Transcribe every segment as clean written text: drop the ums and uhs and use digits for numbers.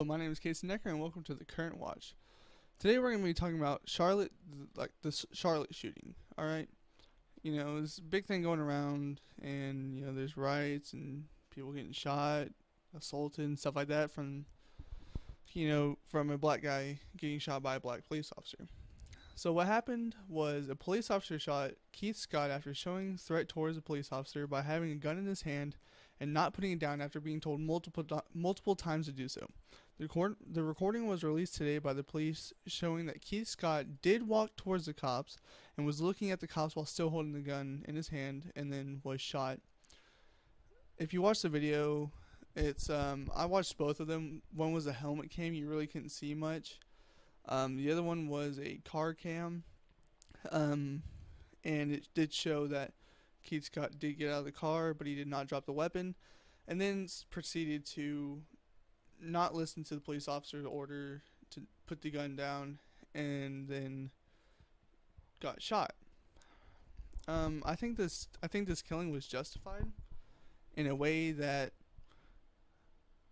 My name is Casey Necker, and welcome to the Current Watch. Today we're going to be talking about Charlotte, the Charlotte shooting. All right, it's a big thing going around, and there's riots and people getting shot, assaulted, and stuff like that from a black guy getting shot by a black police officer. So what happened was a police officer shot Keith Scott after showing threat towards a police officer by having a gun in his hand and not putting it down after being told multiple times to do so. The recording was released today by the police, showing that Keith Scott did walk towards the cops and was looking at the cops while still holding the gun in his hand, and then was shot. If you watch the video, I watched both of them. One was a helmet cam, you really couldn't see much. The other one was a car cam, and it did show that Keith Scott did get out of the car, but he did not drop the weapon, and then proceeded to not listen to the police officer's order to put the gun down, and then got shot. I think this killing was justified in a way that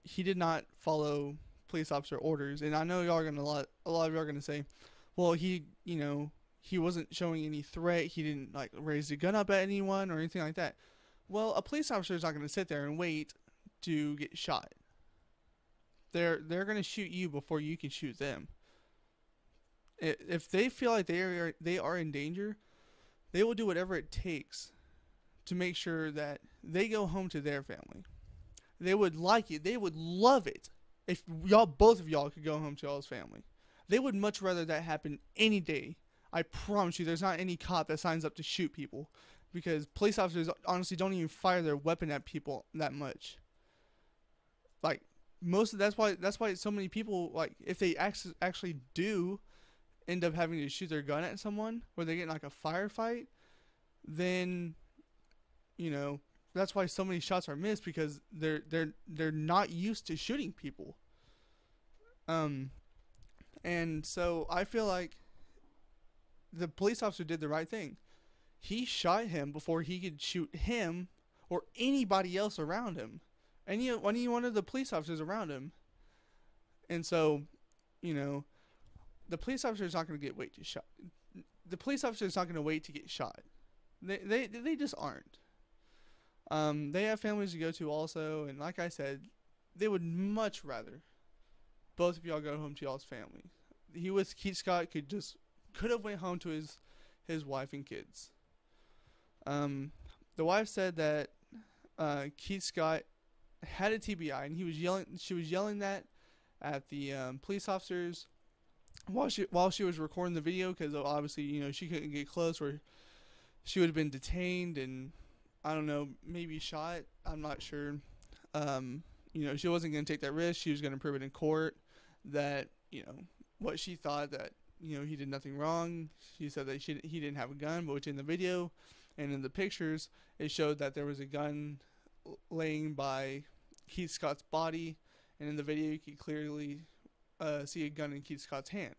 he did not follow police officer orders. And I know y'all are gonna a lot of y'all are gonna say, well, he wasn't showing any threat. He didn't raise the gun up at anyone or anything like that. Well, a police officer is not gonna sit there and wait to get shot. They're gonna shoot you before you can shoot them. If they feel like they are in danger, they will do whatever it takes to make sure that they go home to their family. They would like it. They would love it if both of y'all could go home to y'all's family. They would much rather that happen any day. I promise you, there's not any cop that signs up to shoot people, because police officers honestly don't even fire their weapon at people that much. That's why so many people, if they actually do end up having to shoot their gun at someone, or they get in a firefight, then that's why so many shots are missed, because they're not used to shooting people. And so I feel like the police officer did the right thing. He shot him before he could shoot him or anybody else around him. Any one of the police officers around him. And so, the police officer is not going to wait to shot. The police officer is not going to wait to get shot. They just aren't. They have families to go to also, and like I said, they would much rather both of y'all go home to y'all's family. Keith Scott could have went home to his wife and kids. The wife said that Keith Scott had a TBI, and she was yelling that at the police officers while she was recording the video, because obviously she couldn't get close, or she would have been detained and, I don't know, maybe shot. I'm not sure. She wasn't going to take that risk. She was going to prove it in court that, what she thought, that, he did nothing wrong. She said that he didn't have a gun, but which in the video and in the pictures, it showed that there was a gun laying by Keith Scott's body, and in the video you could clearly see a gun in Keith Scott's hand.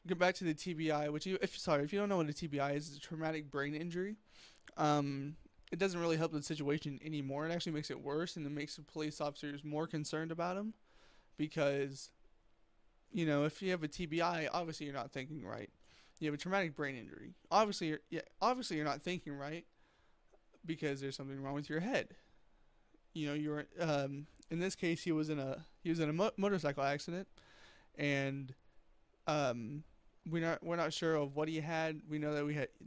Get back to the TBI, which if you don't know what a TBI is, it's a traumatic brain injury. It doesn't really help the situation anymore. It actually makes it worse, and it makes the police officers more concerned about him, because if you have a TBI, obviously you're not thinking right. You have a traumatic brain injury. Obviously you're not thinking right, because there's something wrong with your head. You're in this case he was in a motorcycle accident, and we're not sure of what he had. We know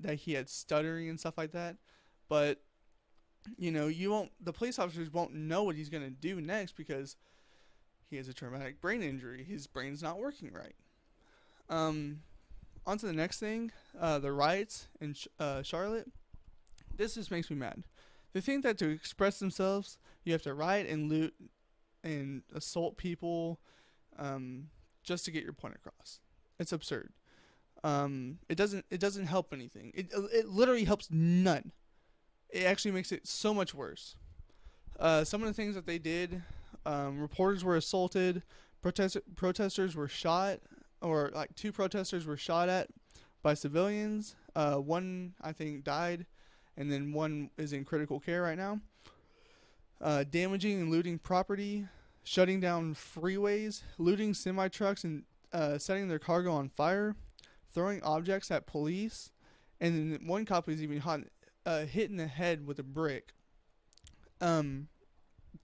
that he had stuttering and stuff like that, but the police officers won't know what he's gonna do next, because he has a traumatic brain injury. His brain's not working right. On to the next thing, the riots in Charlotte. This just makes me mad. They think that to express themselves, you have to riot and loot and assault people, just to get your point across. It's absurd. It doesn't help anything. It literally helps none. It actually makes it so much worse. Some of the things that they did, reporters were assaulted, protesters were shot, or 2 protesters were shot at by civilians. One, I think, died, and then one is in critical care right now. Damaging and looting property, shutting down freeways, looting semi trucks, and setting their cargo on fire, throwing objects at police, and then one cop was even hit in the head with a brick.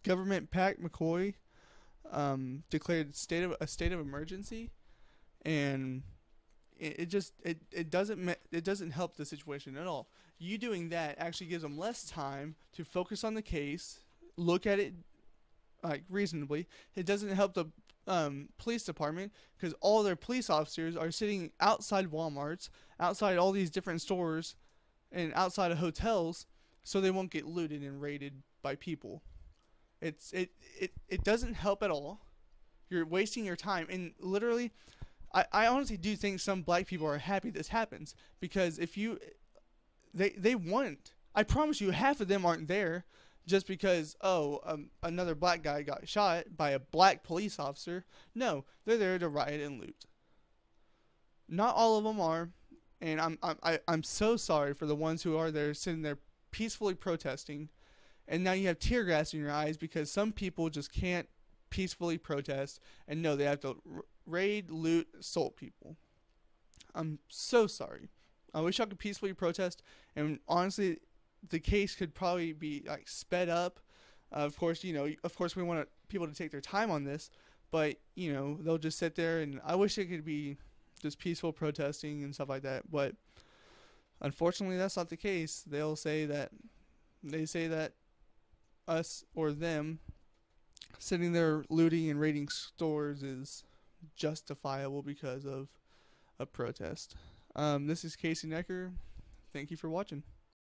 Government Pat McCoy declared a state of emergency, and it doesn't help the situation at all. You doing that actually gives them less time to focus on the case, look at it like reasonably. It doesn't help the police department because all their police officers are sitting outside Walmarts, outside all these different stores, and outside of hotels, so they won't get looted and raided by people. It doesn't help at all. You're wasting your time, and literally, I honestly do think some black people are happy this happens because if you, they want. I promise you, half of them aren't there just because another black guy got shot by a black police officer. No, they're there to riot and loot. Not all of them are, and I'm so sorry for the ones who are there sitting there peacefully protesting, and now you have tear gas in your eyes because some people just can't peacefully protest, and no, they have to raid, loot, assault people. I'm so sorry. I wish I could peacefully protest, and honestly, the case could probably be like sped up. Of course, we want people to take their time on this, but they'll just sit there, and I wish it could be just peaceful protesting and stuff like that. But unfortunately, that's not the case. They say that us or them sitting there looting and raiding stores is justifiable because of a protest. This is Casey Necker. Thank you for watching.